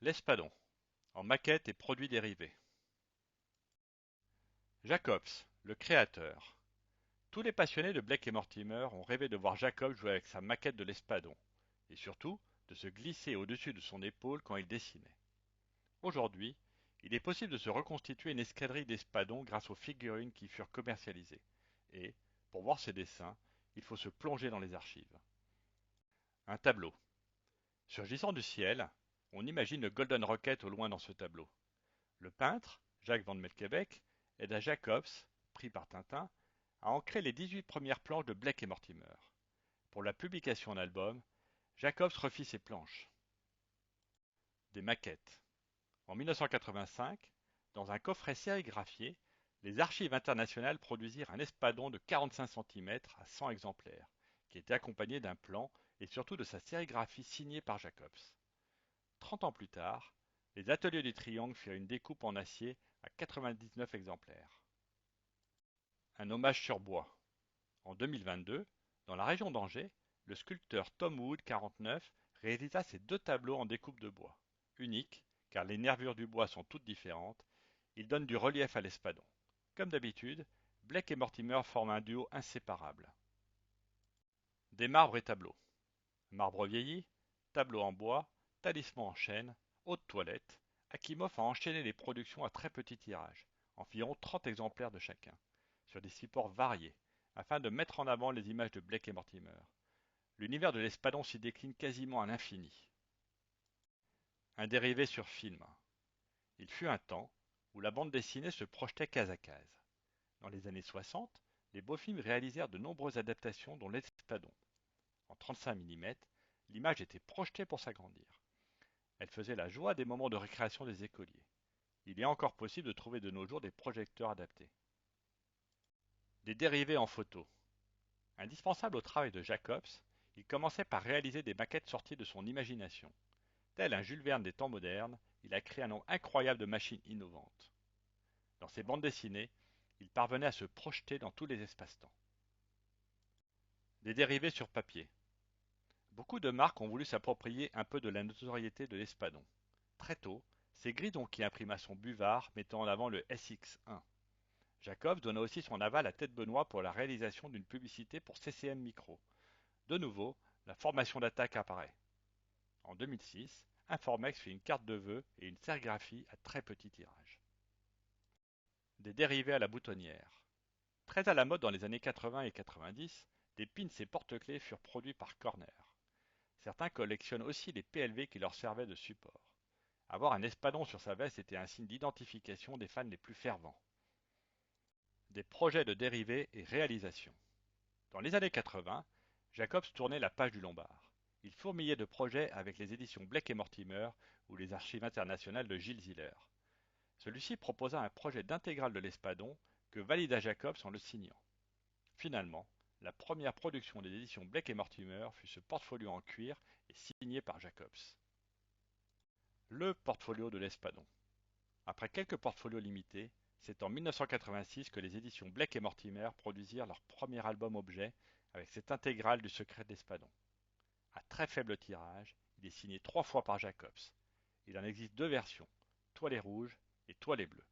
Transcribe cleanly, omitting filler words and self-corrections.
L'Espadon, en maquette et produits dérivés. Jacobs, le créateur. Tous les passionnés de Blake et Mortimer ont rêvé de voir Jacobs jouer avec sa maquette de l'Espadon, et surtout de se glisser au-dessus de son épaule quand il dessinait. Aujourd'hui, il est possible de se reconstituer une escadrille d'Espadons grâce aux figurines qui furent commercialisées. Et, pour voir ces dessins, il faut se plonger dans les archives. Un tableau. Surgissant du ciel, on imagine le Golden Rocket au loin dans ce tableau. Le peintre, Jacques Van Melkebeek, aida Jacobs, pris par Tintin, à ancrer les 18 premières planches de Blake et Mortimer. Pour la publication en album, Jacobs refit ses planches. Des maquettes. En 1985, dans un coffret sérigraphié, les Archives internationales produisirent un espadon de 45 cm à 100 exemplaires, qui était accompagné d'un plan et surtout de sa sérigraphie signée par Jacobs. 30 ans plus tard, les ateliers du Triangle firent une découpe en acier à 99 exemplaires. Un hommage sur bois. En 2022, dans la région d'Angers, le sculpteur Tom Wood 49 réalisa ses deux tableaux en découpe de bois. Uniques, car les nervures du bois sont toutes différentes, ils donnent du relief à l'espadon. Comme d'habitude, Blake et Mortimer forment un duo inséparable. Des marbres et tableaux. Marbre vieilli, tableau en bois, talisman en chêne, haute toilette, Akimov a enchaîné les productions à très petit tirage, environ 30 exemplaires de chacun, sur des supports variés, afin de mettre en avant les images de Blake et Mortimer. L'univers de l'Espadon s'y décline quasiment à l'infini. Un dérivé sur film. Il fut un temps où la bande dessinée se projetait case à case. Dans les années 60, les beaux films réalisèrent de nombreuses adaptations dont l'Espadon. En 35 mm, l'image était projetée pour s'agrandir. Elle faisait la joie des moments de récréation des écoliers. Il est encore possible de trouver de nos jours des projecteurs adaptés. Des dérivés en photo. Indispensable au travail de Jacobs, il commençait par réaliser des maquettes sorties de son imagination. Tel un Jules Verne des temps modernes, il a créé un nombre incroyable de machines innovantes. Dans ses bandes dessinées, il parvenait à se projeter dans tous les espaces-temps. Des dérivés sur papier. Beaucoup de marques ont voulu s'approprier un peu de la notoriété de l'Espadon. Très tôt, c'est Gridon qui imprima son buvard mettant en avant le SX1. Jacobs donna aussi son aval à Ted Benoît pour la réalisation d'une publicité pour CCM Micro. De nouveau, la formation d'attaque apparaît. En 2006, Informex fait une carte de vœux et une sérigraphie à très petit tirage. Des dérivés à la boutonnière. Très à la mode dans les années 80 et 90, des pins et porte-clés furent produits par Corner. Certains collectionnent aussi les PLV qui leur servaient de support. Avoir un espadon sur sa veste était un signe d'identification des fans les plus fervents. Des projets de dérivés et réalisations. Dans les années 80, Jacobs tournait la page du Lombard. Il fourmillait de projets avec les éditions Blake et Mortimer ou les archives internationales de Gilles Ziller. Celui-ci proposa un projet d'intégrale de l'Espadon que valida Jacobs en le signant. Finalement, la première production des éditions Blake et Mortimer fut ce portfolio en cuir et signé par Jacobs. Le portfolio de l'Espadon. Après quelques portfolios limités, c'est en 1986 que les éditions Blake et Mortimer produisirent leur premier album objet avec cette intégrale du secret d'Espadon. À très faible tirage, il est signé 3 fois par Jacobs. Il en existe deux versions, toilet rouge et toilet bleu.